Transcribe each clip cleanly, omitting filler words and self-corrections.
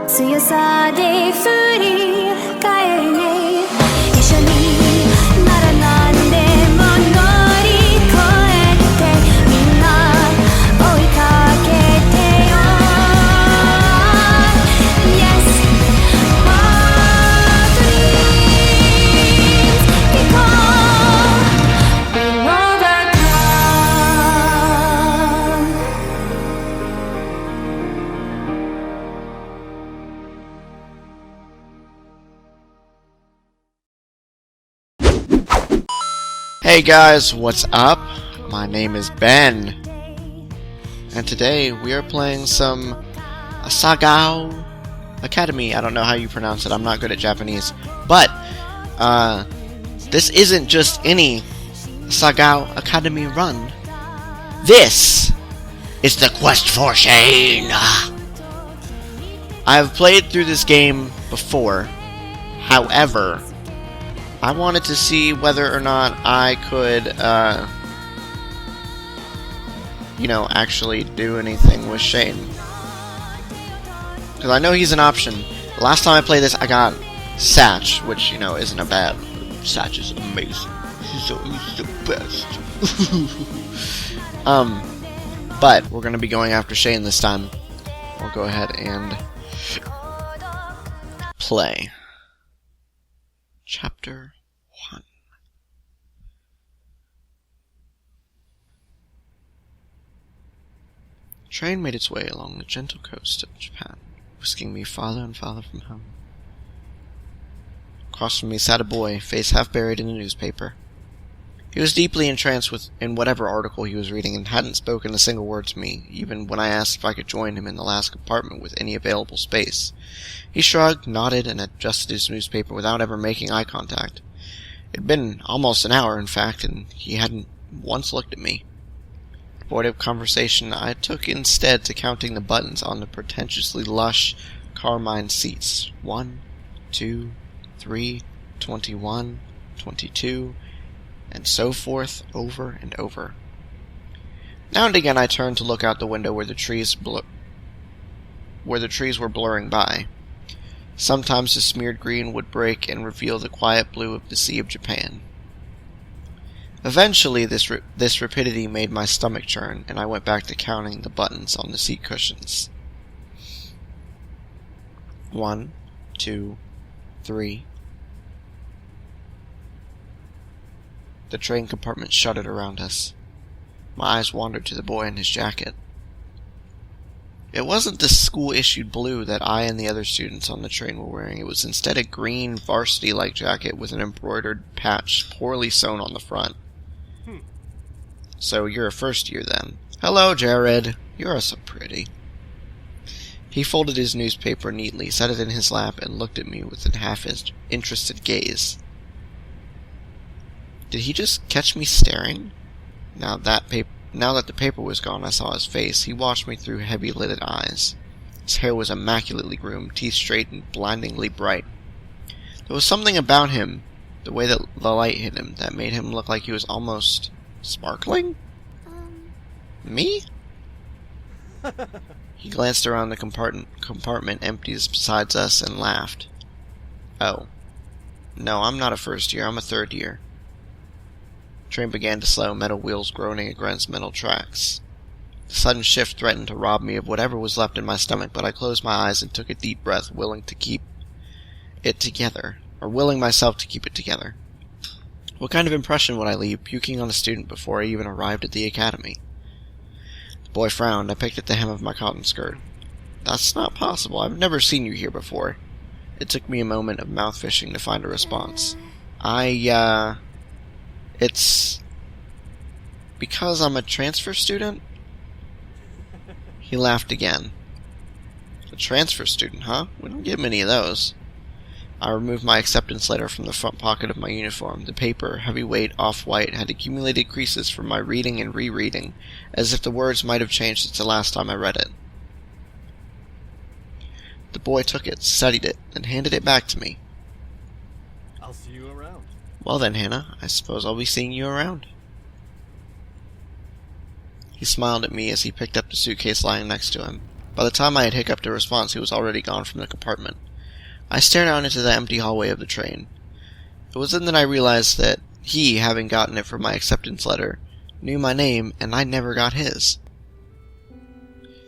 強さで振り返るね一緒にならなんでも乗り越えてみんな追いかけてよ Yes please because we'll overcome Hey guys, what's up? My name is Ben, and today we are playing some Asagao Academy. I don't know how you pronounce it, I'm not good at Japanese. But, this isn't just any Asagao Academy run. This is the quest for Shane! I've played through this game before, however, I wanted to see whether or not I could, actually do anything with Shane. Because I know he's an option. The last time I played this, I got Satch, which, isn't a bad... Satch is amazing. He's the best. But we're going to be going after Shane this time. We'll go ahead and play. Chapter 1. The train made its way along the gentle coast of Japan, whisking me farther and farther from home. Across from me sat a boy, face half buried in a newspaper. He was deeply entranced in whatever article he was reading and hadn't spoken a single word to me, even when I asked if I could join him in the last compartment with any available space. He shrugged, nodded, and adjusted his newspaper without ever making eye contact. It had been almost an hour, in fact, and he hadn't once looked at me. Void of conversation, I took instead to counting the buttons on the pretentiously lush carmine seats. 1, 2, 3, 21, 22, and so forth over and over. Now and again I turned to look out the window where the trees were blurring by. Sometimes the smeared green would break and reveal the quiet blue of the Sea of Japan. Eventually this rapidity made my stomach churn, and I went back to counting the buttons on the seat cushions. 1, 2, 3. The train compartment shuddered around us. My eyes wandered to the boy in his jacket. It wasn't the school-issued blue that I and the other students on the train were wearing. It was instead a green varsity-like jacket with an embroidered patch poorly sewn on the front. So you're a first year then. Hello, Jared. You're so pretty. He folded his newspaper neatly, set it in his lap, and looked at me with a half-interested gaze. Did he just catch me staring? Now that the paper was gone, I saw his face. He watched me through heavy-lidded eyes. His hair was immaculately groomed, teeth straight and blindingly bright. There was something about him, the way that the light hit him, that made him look like he was almost sparkling? Me? He glanced around the compartment empty beside us and laughed. "Oh. No, I'm not a first year, I'm a third year." The train began to slow, metal wheels groaning against metal tracks. The sudden shift threatened to rob me of whatever was left in my stomach, but I closed my eyes and took a deep breath, willing to keep it together, or willing myself to keep it together. What kind of impression would I leave, puking on a student before I even arrived at the academy? The boy frowned. I picked at the hem of my cotton skirt. "That's not possible. I've never seen you here before." It took me a moment of mouth fishing to find a response. It's because I'm a transfer student?" He laughed again. "A transfer student, huh? We don't get many of those." I removed my acceptance letter from the front pocket of my uniform. The paper, heavyweight, off-white, had accumulated creases from my reading and rereading, as if the words might have changed since the last time I read it. The boy took it, studied it, and handed it back to me. "I'll see you around." "Well then, Hannah, I suppose I'll be seeing you around." He smiled at me as he picked up the suitcase lying next to him. By the time I had hiccuped a response, he was already gone from the compartment. I stared out into the empty hallway of the train. It was then that I realized that he, having gotten it from my acceptance letter, knew my name, and I never got his.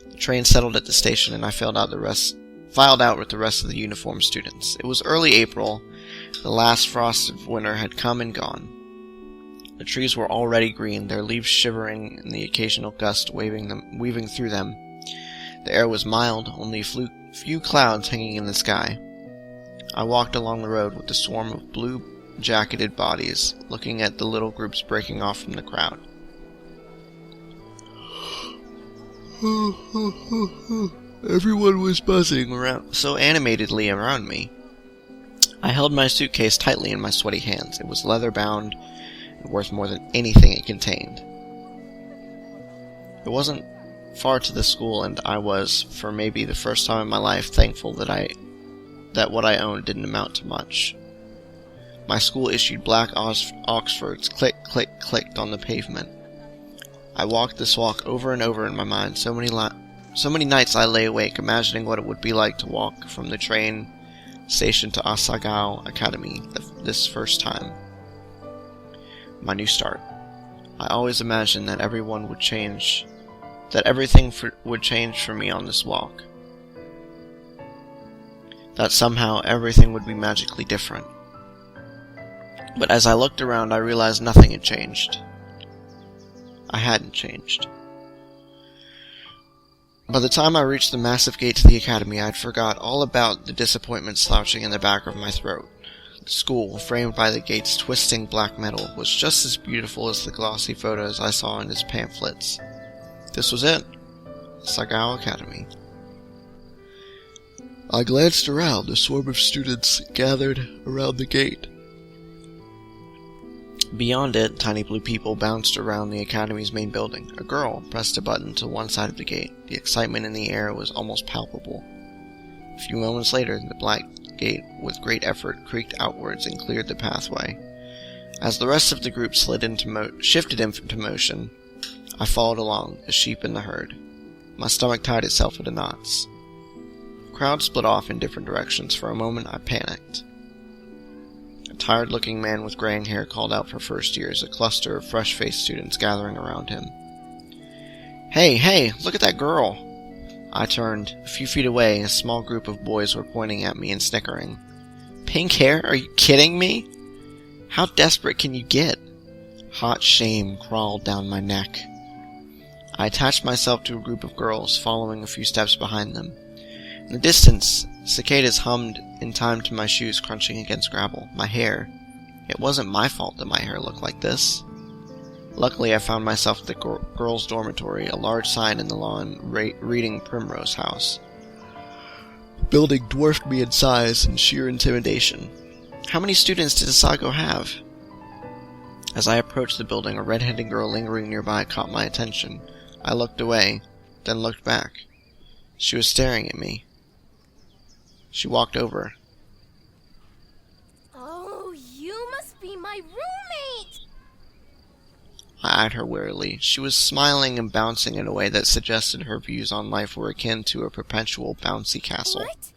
The train settled at the station, and I filed out with the rest of the uniformed students. It was early April. The last frost of winter had come and gone. The trees were already green, their leaves shivering in the occasional gust weaving through them. The air was mild, only a few clouds hanging in the sky. I walked along the road with the swarm of blue-jacketed bodies, looking at the little groups breaking off from the crowd. Everyone was buzzing around so animatedly around me. I held my suitcase tightly in my sweaty hands. It was leather-bound and worth more than anything it contained. It wasn't far to the school, and I was, for maybe the first time in my life, thankful that what I owned didn't amount to much. My school issued black Oxfords click, click, clicked on the pavement. I walked this walk over and over in my mind. So many nights I lay awake, imagining what it would be like to walk from the train station to Asagao Academy this first time. My new start. I always imagined that everything would change for me on this walk. That somehow everything would be magically different. But as I looked around, I realized nothing had changed. I hadn't changed. By the time I reached the massive gate to the academy, I had forgot all about the disappointment slouching in the back of my throat. The school, framed by the gate's twisting black metal, was just as beautiful as the glossy photos I saw in its pamphlets. This was it. Asagao Academy. I glanced around. The swarm of students gathered around the gate. Beyond it, tiny blue people bounced around the academy's main building. A girl pressed a button to one side of the gate. The excitement in the air was almost palpable. A few moments later, the black gate, with great effort, creaked outwards and cleared the pathway. As the rest of the group shifted into motion, I followed along, a sheep in the herd. My stomach tied itself into knots. The crowd split off in different directions. For a moment, I panicked. A tired-looking man with graying hair called out for first years, a cluster of fresh-faced students gathering around him. Hey, look at that girl! I turned. A few feet away, a small group of boys were pointing at me and snickering. Pink hair? Are you kidding me? How desperate can you get? Hot shame crawled down my neck. I attached myself to a group of girls, following a few steps behind them. In the distance, cicadas hummed in time to my shoes crunching against gravel. My hair. It wasn't my fault that my hair looked like this. Luckily, I found myself at the girls' dormitory, a large sign in the lawn reading Primrose House. The building dwarfed me in size and sheer intimidation. How many students did Asagao have? As I approached the building, a red-headed girl lingering nearby caught my attention. I looked away, then looked back. She was staring at me. She walked over. Oh, you must be my roommate! I eyed her warily. She was smiling and bouncing in a way that suggested her views on life were akin to a perpetual bouncy castle. What?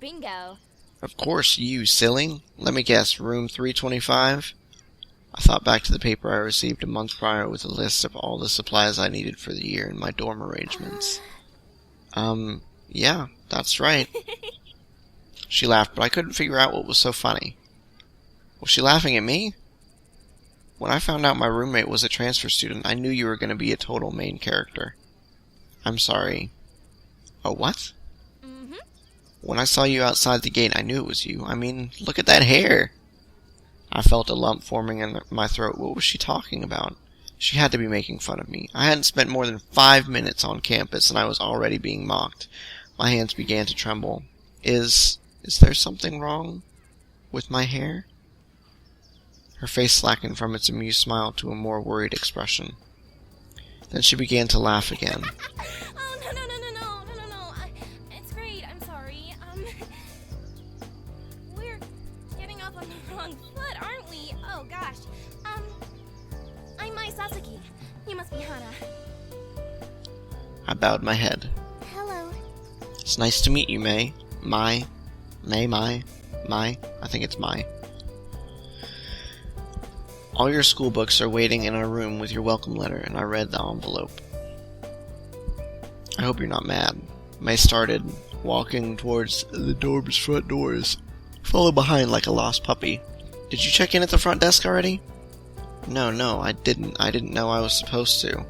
Bingo. Of course, you silly. Let me guess, room 325? I thought back to the paper I received a month prior with a list of all the supplies I needed for the year and my dorm arrangements. Yeah, that's right. She laughed, but I couldn't figure out what was so funny. Was she laughing at me? When I found out my roommate was a transfer student, I knew you were going to be a total main character. I'm sorry. Oh, what? Mm-hmm. When I saw you outside the gate, I knew it was you. I mean, look at that hair! I felt a lump forming in my throat. What was she talking about? She had to be making fun of me. I hadn't spent more than 5 minutes on campus, and I was already being mocked. My hands began to tremble. Is there something wrong with my hair? Her face slackened from its amused smile to a more worried expression. Then she began to laugh again. Oh, no. It's great. I'm sorry. We're getting off on the wrong foot, aren't we? Oh, gosh. I'm Mai Sasaki. You must be Hana. I bowed my head. Hello. It's nice to meet you, May. Mai. I think it's Mai. All your school books are waiting in our room with your welcome letter, and I read the envelope. I hope you're not mad. May started, walking towards the dorm's front doors, followed behind like a lost puppy. Did you check in at the front desk already? No, I didn't. I didn't know I was supposed to.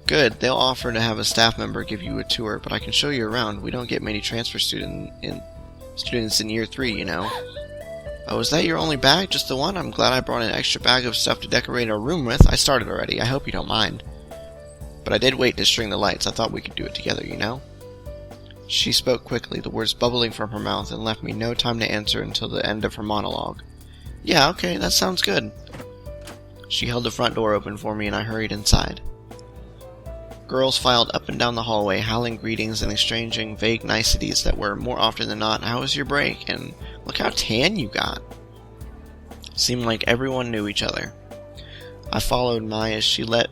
Good, they'll offer to have a staff member give you a tour, but I can show you around. We don't get many transfer students in year 3, you know. Oh, is that your only bag? Just the one? I'm glad I brought an extra bag of stuff to decorate our room with. I started already. I hope you don't mind. But I did wait to string the lights. I thought we could do it together, you know? She spoke quickly, the words bubbling from her mouth, and left me no time to answer until the end of her monologue. Yeah, okay, that sounds good. She held the front door open for me, and I hurried inside. Girls filed up and down the hallway, howling greetings and exchanging vague niceties that were, more often than not, how was your break? And look how tan you got. It seemed like everyone knew each other. I followed Mai as she led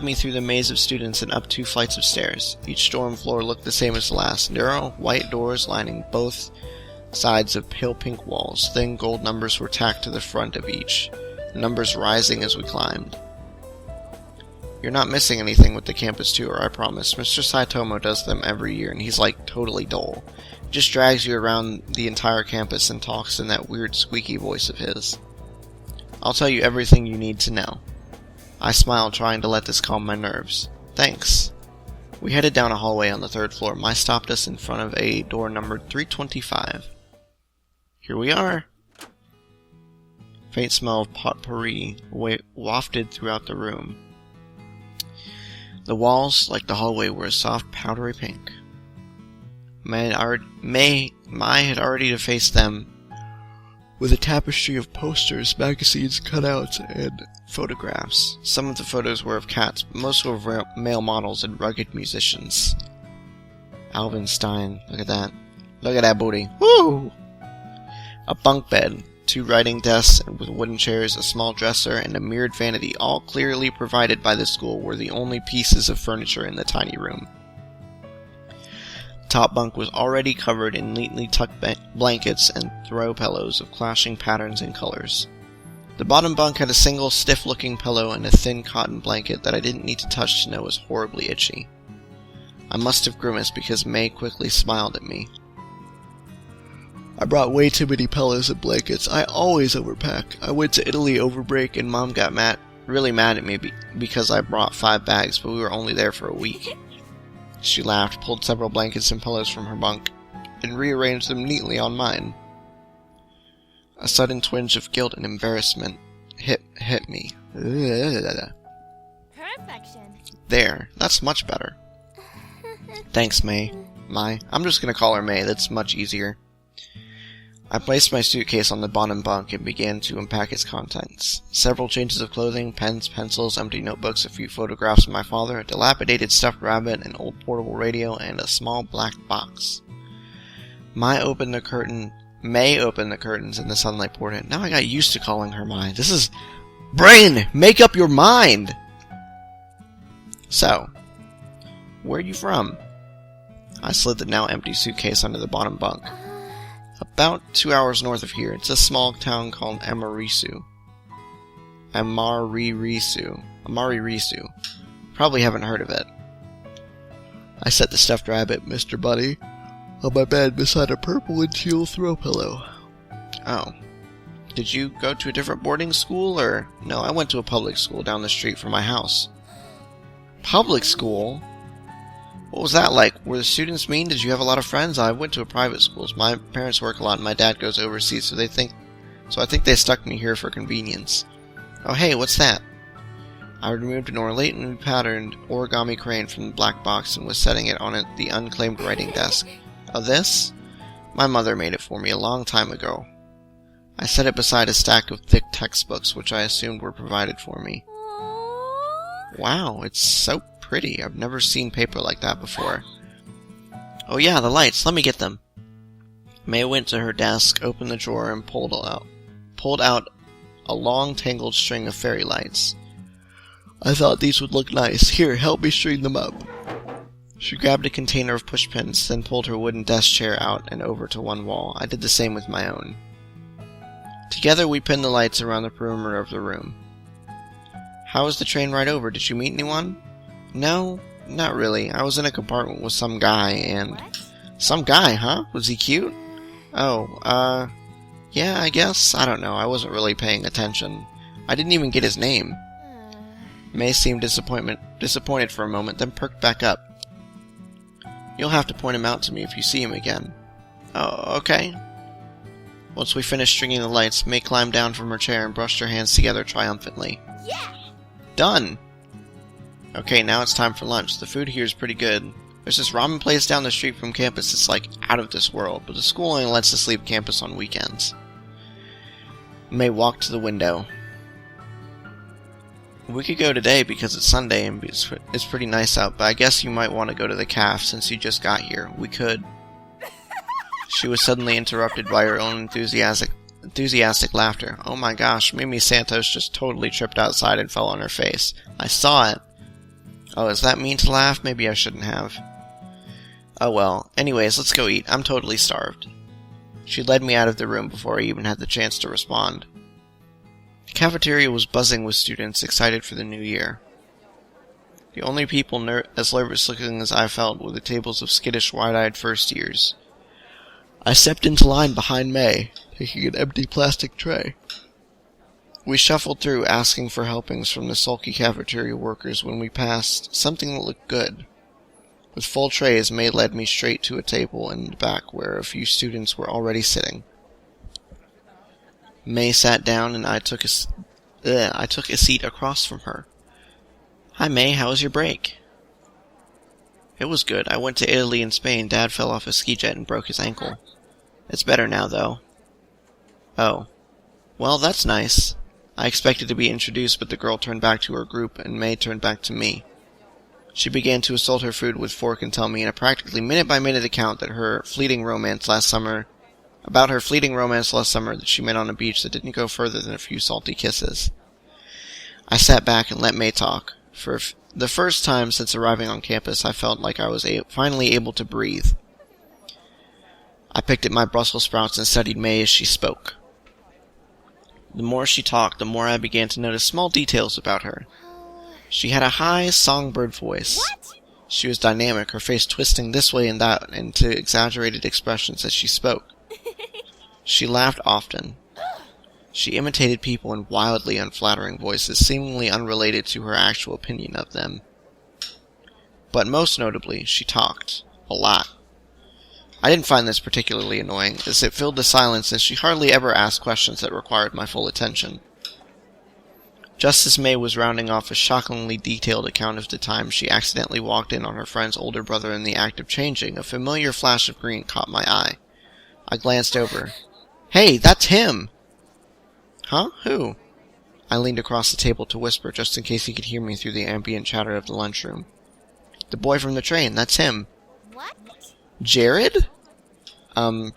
me through the maze of students and up 2 flights of stairs. Each dorm floor looked the same as the last. Narrow, white doors lining both sides of pale pink walls. Thin gold numbers were tacked to the front of each, the numbers rising as we climbed. You're not missing anything with the campus tour, I promise. Mr. Saitomo does them every year, and he's like totally dull. He just drags you around the entire campus and talks in that weird squeaky voice of his. I'll tell you everything you need to know. I smiled, trying to let this calm my nerves. Thanks. We headed down a hallway on the 3rd floor. Mai stopped us in front of a door numbered 325. Here we are. Faint smell of potpourri wafted throughout the room. The walls, like the hallway, were a soft, powdery pink. Mai had already defaced them with a tapestry of posters, magazines, cutouts, and photographs. Some of the photos were of cats, but most were of male models and rugged musicians. Alvin Stein, look at that. Look at that booty. Woo! A bunk bed, 2 writing desks with wooden chairs, a small dresser, and a mirrored vanity, all clearly provided by the school, were the only pieces of furniture in the tiny room. The top bunk was already covered in neatly tucked blankets and throw pillows of clashing patterns and colors. The bottom bunk had a single stiff-looking pillow and a thin cotton blanket that I didn't need to touch to know was horribly itchy. I must have grimaced because May quickly smiled at me. I brought way too many pillows and blankets. I always overpack. I went to Italy over break and Mom got really mad at me because I brought 5 bags, but we were only there for a week. She laughed, pulled several blankets and pillows from her bunk, and rearranged them neatly on mine. A sudden twinge of guilt and embarrassment hit me. Perfection. There, that's much better. Thanks, Mai. I'm just gonna call her May, that's much easier. I placed my suitcase on the bottom bunk and began to unpack its contents. Several changes of clothing, pens, pencils, empty notebooks, a few photographs of my father, a dilapidated stuffed rabbit, an old portable radio, and a small black box. May opened the curtains and the sunlight poured in. Now I got used to calling her Mai. This is Brain, make up your mind! So, where are you from? I slid the now empty suitcase under the bottom bunk. About 2 hours north of here, it's a small town called Amarisu. Amarisu. Probably haven't heard of it. I set the stuffed rabbit, Mr. Bunny, on my bed beside a purple and teal throw pillow. Oh. Did you go to a different boarding school, or... No, I went to a public school down the street from my house. Public school? What was that like? Were the students mean? Did you have a lot of friends? I went to a private school. My parents work a lot and my dad goes overseas, so I think they stuck me here for convenience. Oh hey, what's that? I removed an ornately patterned origami crane from the black box and was setting it on the unclaimed writing desk. Oh, this? My mother made it for me a long time ago. I set it beside a stack of thick textbooks, which I assumed were provided for me. Wow, it's so pretty. I've never seen paper like that before. Oh yeah, the lights. Let me get them. May went to her desk, opened the drawer, and pulled out a long tangled string of fairy lights. I thought these would look nice. Here, help me string them up. She grabbed a container of pushpins, then pulled her wooden desk chair out and over to one wall. I did the same with my own. Together we pinned the lights around the perimeter of the room. How was the train ride over? Did you meet anyone? No, not really. I was in a compartment with some guy and... Some guy, huh? Was he cute? Oh, yeah, I guess. I don't know. I wasn't really paying attention. I didn't even get his name. May seemed disappointed for a moment, then perked back up. You'll have to point him out to me if you see him again. Oh, okay. Once we finished stringing the lights, May climbed down from her chair and brushed her hands together triumphantly. Yeah! Done! Okay, now it's time for lunch. The food here is pretty good. There's this ramen place down the street from campus that's like out of this world, but the school only lets us leave campus on weekends. May walked to the window. We could go today because it's Sunday and it's pretty nice out, but I guess you might want to go to the caf since you just got here. We could. She was suddenly interrupted by her own enthusiastic laughter. Oh my gosh, Mimi Santos just totally tripped outside and fell on her face. I saw it. Oh, is that mean to laugh? Maybe I shouldn't have. Oh well. Anyways, let's go eat. I'm totally starved. She led me out of the room before I even had the chance to respond. The cafeteria was buzzing with students excited for the new year. The only people as nervous-looking as I felt were the tables of skittish, wide-eyed first-years. I stepped into line behind May, taking an empty plastic tray. We shuffled through, asking for helpings from the sulky cafeteria workers when we passed something that looked good. With full trays, May led me straight to a table in the back where a few students were already sitting. May sat down and I took a seat across from her. Hi May, how was your break? It was good. I went to Italy and Spain. Dad fell off a ski jet and broke his ankle. It's better now, though. Oh. Well, that's nice. I expected to be introduced, but the girl turned back to her group, and May turned back to me. She began to assault her food with fork and tell me in a practically minute-by-minute account that her fleeting romance last summer that she met on a beach that didn't go further than a few salty kisses. I sat back and let May talk. For the first time since arriving on campus, I felt like I was finally able to breathe. I picked at my Brussels sprouts and studied May as she spoke. The more she talked, the more I began to notice small details about her. She had a high, songbird voice. What? She was dynamic, her face twisting this way and that into exaggerated expressions as she spoke. She laughed often. She imitated people in wildly unflattering voices, seemingly unrelated to her actual opinion of them. But most notably, she talked. A lot. I didn't find this particularly annoying, as it filled the silence and she hardly ever asked questions that required my full attention. Just as May was rounding off a shockingly detailed account of the time she accidentally walked in on her friend's older brother in the act of changing, a familiar flash of green caught my eye. I glanced over. Hey, that's him! Huh? Who? I leaned across the table to whisper, just in case he could hear me through the ambient chatter of the lunchroom. The boy from the train, that's him. What? Jared?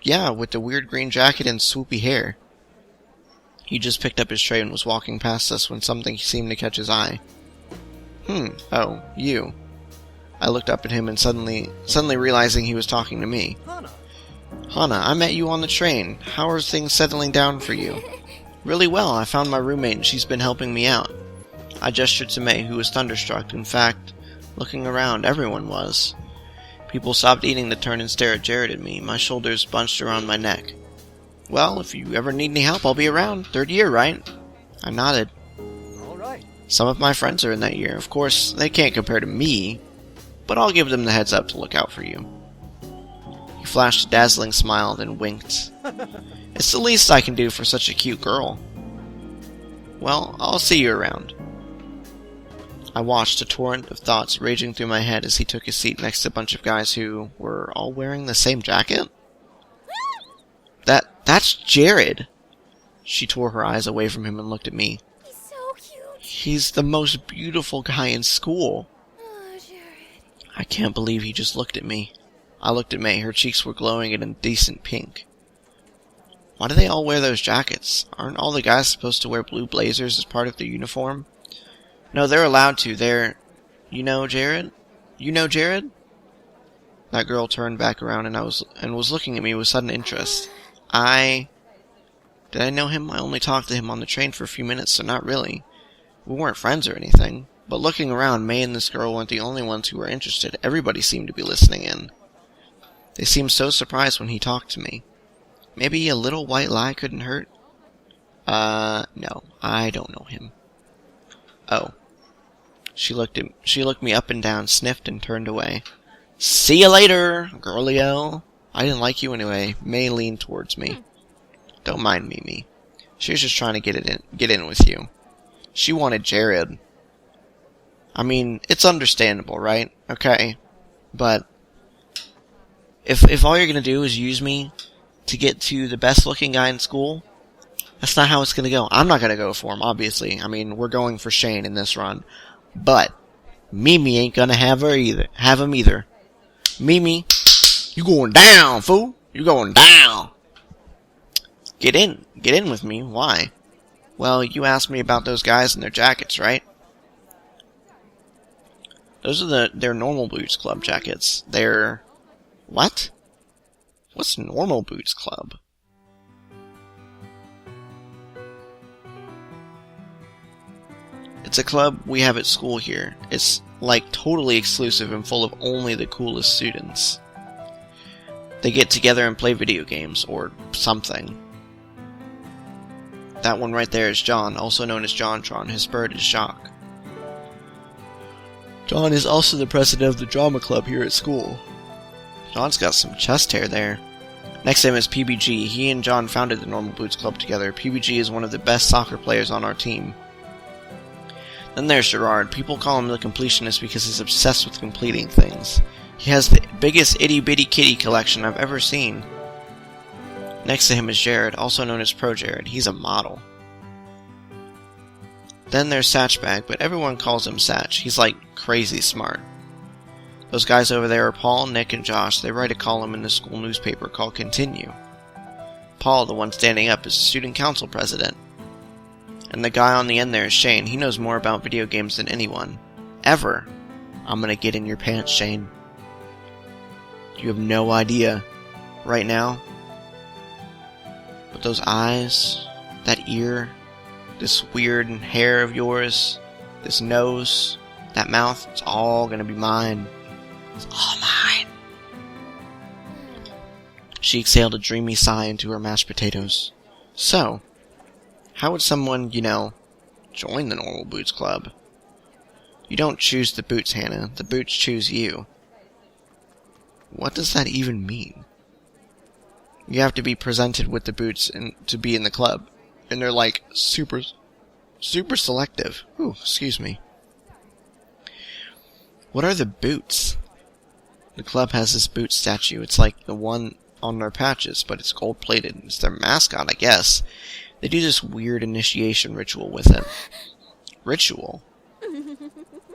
Yeah, with the weird green jacket and swoopy hair. He just picked up his tray and was walking past us when something seemed to catch his eye. Oh, you. I looked up at him and suddenly realizing he was talking to me. Hana, I met you on the train. How are things settling down for you? Really well. I found my roommate and she's been helping me out. I gestured to May, who was thunderstruck. In fact, looking around, everyone was. People stopped eating to turn and stare at Jared and me, my shoulders bunched around my neck. Well, if you ever need any help, I'll be around. 3rd year, right? I nodded. All right. Some of my friends are in that year. Of course, they can't compare to me, but I'll give them the heads up to look out for you. He flashed a dazzling smile, then winked. It's the least I can do for such a cute girl. Well, I'll see you around. I watched a torrent of thoughts raging through my head as he took his seat next to a bunch of guys who were all wearing the same jacket. That's Jared! She tore her eyes away from him and looked at me. He's so cute. He's the most beautiful guy in school. Oh, Jared. I can't believe he just looked at me. I looked at May. Her cheeks were glowing in a decent pink. Why do they all wear those jackets? Aren't all the guys supposed to wear blue blazers as part of their uniform? No, they're allowed to. They're... You know Jared? You know Jared? That girl turned back around and was looking at me with sudden interest. Did I know him? I only talked to him on the train for a few minutes, so not really. We weren't friends or anything. But looking around, May and this girl weren't the only ones who were interested. Everybody seemed to be listening in. They seemed so surprised when he talked to me. Maybe a little white lie couldn't hurt? No, I don't know him. Oh. She looked me up and down, sniffed, and turned away. See you later, girlio. I didn't like you anyway. May leaned towards me. Don't mind Mimi. She was just trying to get in with you. She wanted Jared. I mean, it's understandable, right? Okay. But if all you're gonna do is use me to get to the best looking guy in school, that's not how it's gonna go. I'm not gonna go for him, obviously. I mean, we're going for Shane in this run. But Mimi ain't gonna have him either. Mimi, you going down, fool. You going down. Get in with me. Why? Well, you asked me about those guys and their jackets, right? Those are their Normal Boots Club jackets. They're... What? What's Normal Boots Club? It's a club we have at school here. It's like totally exclusive and full of only the coolest students. They get together and play video games, or something. That one right there is John, also known as JonTron. His bird is Shock. John is also the president of the drama club here at school. John's got some chest hair there. Next to him is PBG. He and John founded the Normal Boots Club together. PBG is one of the best soccer players on our team. Then there's Gerard. People call him the completionist because he's obsessed with completing things. He has the biggest itty-bitty kitty collection I've ever seen. Next to him is Jared, also known as Pro Jared. He's a model. Then there's Satchbag, but everyone calls him Satch. He's like crazy smart. Those guys over there are Paul, Nick, and Josh. They write a column in the school newspaper called Continue. Paul, the one standing up, is the student council president. And the guy on the end there is Shane. He knows more about video games than anyone. Ever. I'm gonna get in your pants, Shane. You have no idea. Right now. But those eyes, that ear, this weird hair of yours, this nose, that mouth, it's all gonna be mine. It's all mine. She exhaled a dreamy sigh into her mashed potatoes. So, how would someone, join the Normal Boots Club? You don't choose the boots, Hannah. The boots choose you. What does that even mean? You have to be presented with the boots to be in the club. And they're like super selective. Ooh, excuse me. What are the boots? The club has this boot statue. It's like the one on their patches, but it's gold-plated. It's their mascot, I guess. They do this weird initiation ritual with it. Ritual?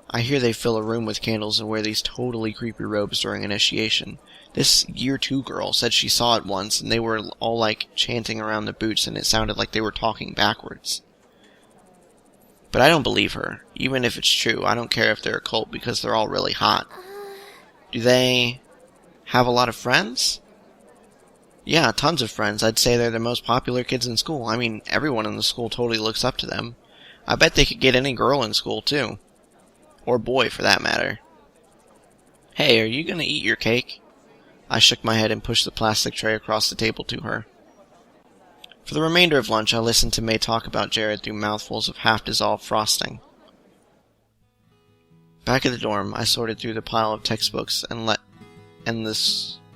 I hear they fill a room with candles and wear these totally creepy robes during initiation. This year 2 girl said she saw it once, and they were all like chanting around the boots, and it sounded like they were talking backwards. But I don't believe her. Even if it's true, I don't care if they're a cult because they're all really hot. Do they have a lot of friends? Yeah, tons of friends. I'd say they're the most popular kids in school. I mean, everyone in the school totally looks up to them. I bet they could get any girl in school, too. Or boy, for that matter. Hey, are you gonna eat your cake? I shook my head and pushed the plastic tray across the table to her. For the remainder of lunch, I listened to May talk about Jared through mouthfuls of half-dissolved frosting. Back at the dorm, I sorted through the pile of textbooks and the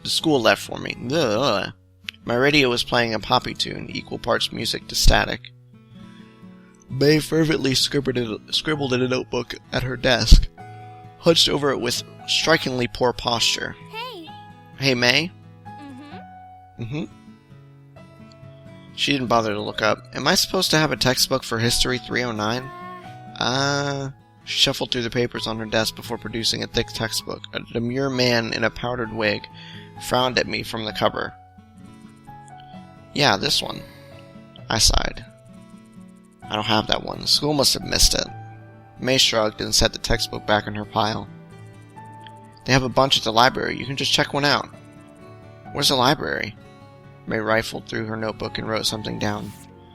school left for me. Ugh. My radio was playing a poppy tune, equal parts music to static. May fervently scribbled in a notebook at her desk, hunched over it with strikingly poor posture. Hey. Hey, May? Mm-hmm. She didn't bother to look up. Am I supposed to have a textbook for History 309? She shuffled through the papers on her desk before producing a thick textbook. A demure man in a powdered wig frowned at me from the cover. Yeah, this one. I sighed. I don't have that one. The school must have missed it. May shrugged and set the textbook back in her pile. They have a bunch at the library. You can just check one out. Where's the library? May rifled through her notebook and wrote something down.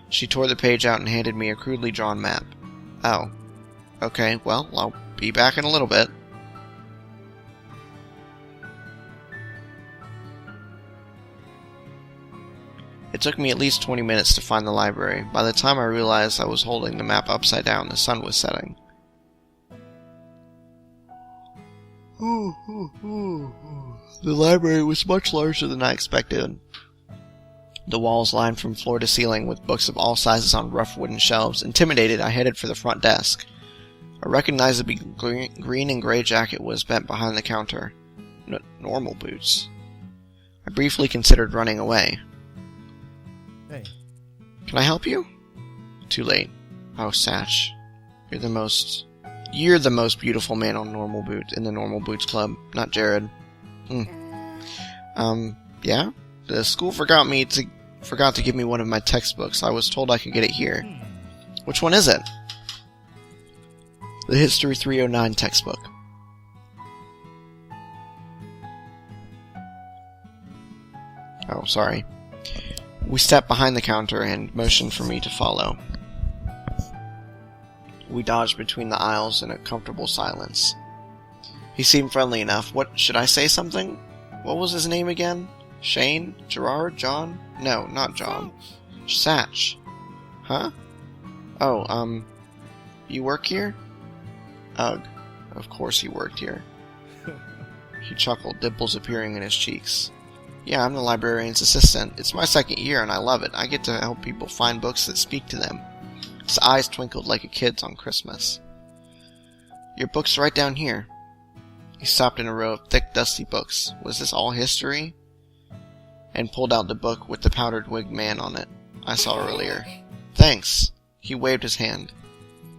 She tore the page out and handed me a crudely drawn map. Oh. Okay, well, I'll be back in a little bit. It took me at least 20 minutes to find the library. By the time I realized I was holding the map upside down, the sun was setting. The library was much larger than I expected. The walls lined from floor to ceiling with books of all sizes on rough wooden shelves. Intimidated, I headed for the front desk. A recognizably green and gray jacket was bent behind the counter. Normal boots. I briefly considered running away. Hey. Can I help you? Too late. Oh, Satch. You're the most beautiful man on Normal Boots in the Normal Boots Club, not Jared. Yeah? The school forgot to give me one of my textbooks. I was told I could get it here. Which one is it? The History 309 textbook. Oh, sorry. We stepped behind the counter and motioned for me to follow. We dodged between the aisles in a comfortable silence. He seemed friendly enough. What, should I say something? What was his name again? Shane? Gerard? John? No, not John. Satch. Huh? Oh, you work here? Ugh. Of course he worked here. He chuckled, dimples appearing in his cheeks. Yeah, I'm the librarian's assistant. It's my second year and I love it. I get to help people find books that speak to them. His eyes twinkled like a kid's on Christmas. Your book's right down here. He stopped in a row of thick, dusty books. Was this all history? And pulled out the book with the powdered wig man on it I saw earlier. Thanks. He waved his hand.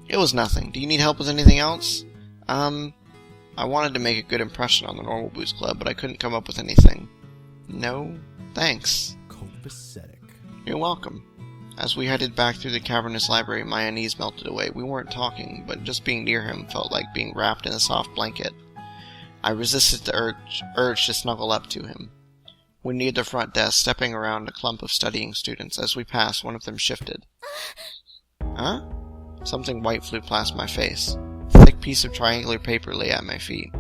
It was nothing. Do you need help with anything else? I wanted to make a good impression on the Normal Boots Club, but I couldn't come up with anything. No, thanks. Copacetic. You're welcome. As we headed back through the cavernous library, my unease melted away. We weren't talking, but just being near him felt like being wrapped in a soft blanket. I resisted the urge to snuggle up to him. We neared the front desk, stepping around a clump of studying students. As we passed, one of them shifted. Huh? Something white flew past my face. A thick piece of triangular paper lay at my feet.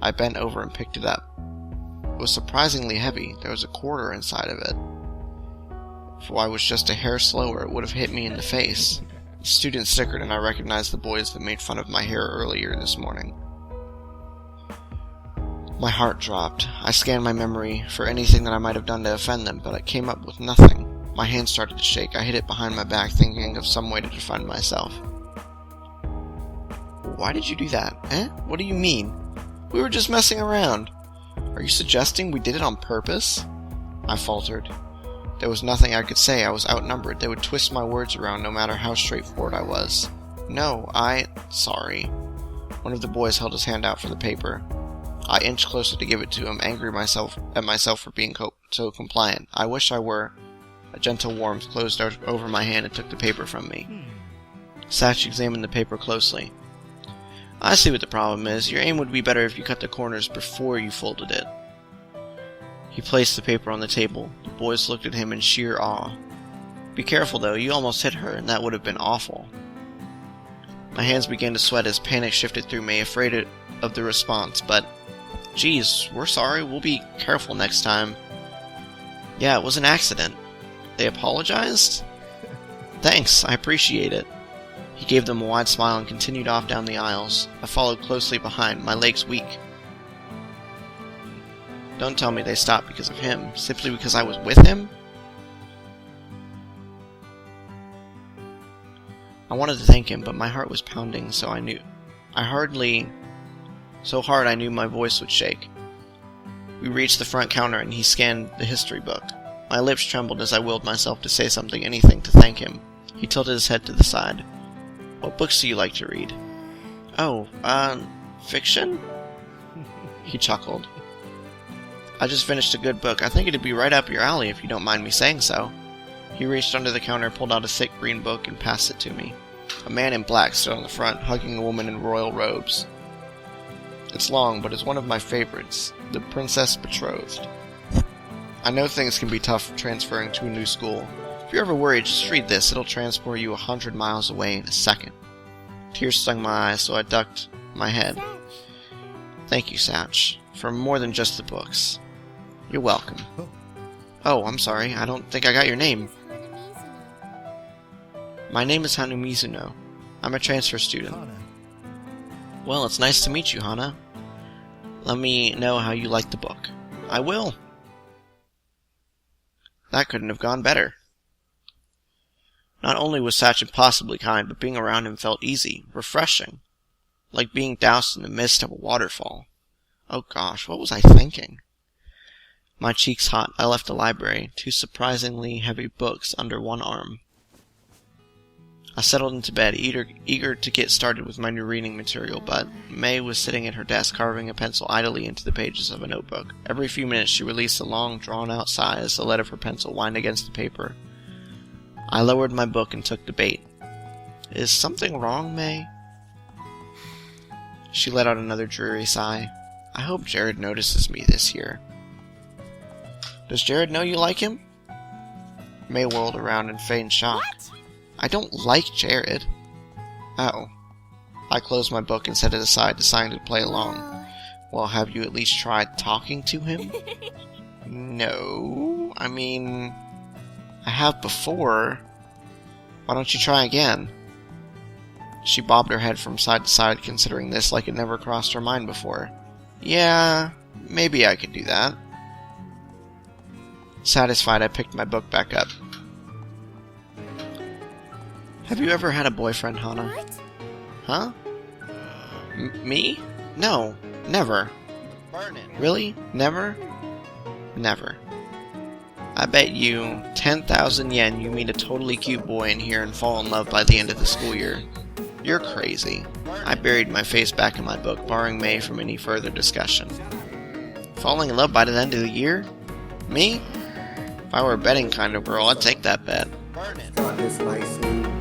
I bent over and picked it up. It was surprisingly heavy. There was a quarter inside of it. If I was just a hair slower, it would have hit me in the face. The student snickered, and I recognized the boys that made fun of my hair earlier this morning. My heart dropped. I scanned my memory for anything that I might have done to offend them, but I came up with nothing. My hand started to shake. I hid it behind my back, thinking of some way to defend myself. Why did you do that? What do you mean? We were just messing around. Are you suggesting we did it on purpose? I faltered. There was nothing I could say. I was outnumbered. They would twist my words around no matter how straightforward I was. No, sorry. One of the boys held his hand out for the paper. I inched closer to give it to him, angry at myself for being so compliant. I wish I were. A gentle warmth closed over my hand and took the paper from me. Satch examined the paper closely. I see what the problem is. Your aim would be better if you cut the corners before you folded it. He placed the paper on the table. The boys looked at him in sheer awe. Be careful though, you almost hit her, and that would have been awful. My hands began to sweat as panic shifted through me, afraid of the response, but... Geez, we're sorry, we'll be careful next time. Yeah, it was an accident. They apologized? Thanks, I appreciate it. He gave them a wide smile and continued off down the aisles. I followed closely behind, my legs weak. Don't tell me they stopped because of him, simply because I was with him? I wanted to thank him, but my heart was pounding, so I knew. So hard I knew my voice would shake. We reached the front counter and he scanned the history book. My lips trembled as I willed myself to say something, anything, to thank him. He tilted his head to the side. What books do you like to read? Oh, fiction? He chuckled. I just finished a good book. I think it'd be right up your alley if you don't mind me saying so. He reached under the counter, pulled out a thick green book, and passed it to me. A man in black stood on the front, hugging a woman in royal robes. It's long, but it's one of my favorites, The Princess Betrothed. I know things can be tough transferring to a new school. If you're ever worried, just read this. It'll transport you 100 miles away in a second. Tears stung my eyes, so I ducked my head. Thank you, Satch, for more than just the books. You're welcome. Oh, I'm sorry. I don't think I got your name. My name is Hanu Mizuno. I'm a transfer student. Well, it's nice to meet you, Hana. Let me know how you like the book. I will. That couldn't have gone better. Not only was Satch impossibly kind, but being around him felt easy, refreshing. Like being doused in the mist of a waterfall. Oh gosh, what was I thinking? My cheeks hot, I left the library, 2 surprisingly heavy books under one arm. I settled into bed, eager to get started with my new reading material, but May was sitting at her desk carving a pencil idly into the pages of a notebook. Every few minutes she released a long, drawn-out sigh as the lead of her pencil whined against the paper. I lowered my book and took the bait. Is something wrong, May? She let out another dreary sigh. I hope Jared notices me this year. Does Jared know you like him? May whirled around in feigned shock. What? I don't like Jared. Oh. I closed my book and set it aside, deciding to play along. Well, have you at least tried talking to him? No. I mean, I have before. Why don't you try again? She bobbed her head from side to side, considering this like it never crossed her mind before. Yeah, maybe I could do that. Satisfied, I picked my book back up. Have you ever had a boyfriend, Hana? What? Huh? Me? No, never. Really? Never? Never. I bet you 10,000 yen you meet a totally cute boy in here and fall in love by the end of the school year. You're crazy. I buried my face back in my book, barring May from any further discussion. Falling in love by the end of the year? Me? If I were a betting kind of girl, I'd take that bet. God, this nice new